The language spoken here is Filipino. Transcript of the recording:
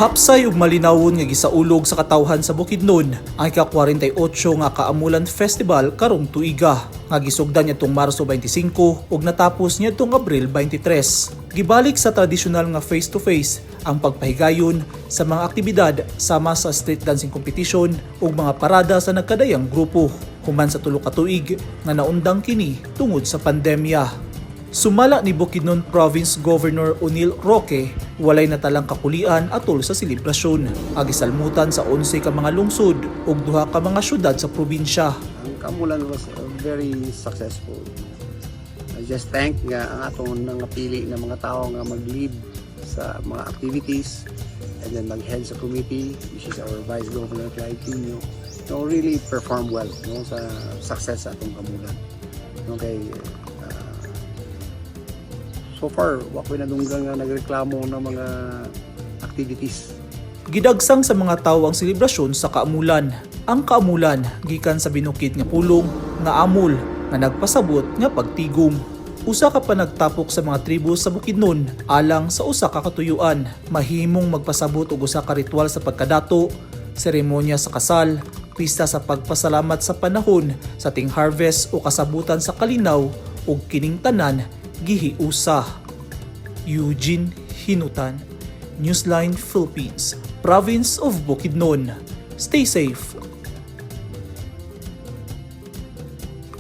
Hapsay ug malinawon nga gisaulog sa katawhan sa Bukidnon ang ika-48 nga Kaamulan Festival karong tuiga nga gisugdan nitong Marso 25 ug natapos nitong Abril 23. Gibalik sa tradisyonal nga face-to-face ang pagpahigayon sa mga aktibidad sama sa street dancing competition ug mga parada sa nagkadayang grupo human sa tulo ka tuig nga naundang kini tungod sa pandemya. Sumala ni Bukidnon Province Governor O'Neil Roque, walay natalang kakulian atol sa selebrasyon. Agisalmutan sa 11 ka mga lungsod ug 2 ka mga syudad sa probinsya. Ang Kaamulan was very successful. I just thank nga ang atong nangapili na mga tao nga mag-lead sa mga activities and then mag-head sa committee, which is our Vice Governor Clyde Quino. So really perform well sa success sa atong Kaamulan. Okay. So far, wakoy na dunggang nga nagreklamo ng mga activities. Gidagsang sa mga tawo ang selebrasyon sa Kaamulan. Ang Kaamulan gikan sa binukid nga pulong nga amol nga nagpasabot nga pagtigom. Usa ka pa nagtapok sa mga tribo sa Bukidnon alang sa usa ka katuyuan. Mahimong magpasabot og usa ka ritual sa pagkadato, seremonya sa kasal, pista sa pagpasalamat sa panahon sa ting harvest o kasabutan sa kalinaw ug kining tanan gihiusa. Eugene Hinutan, Newsline Philippines, Province of Bukidnon. Stay safe.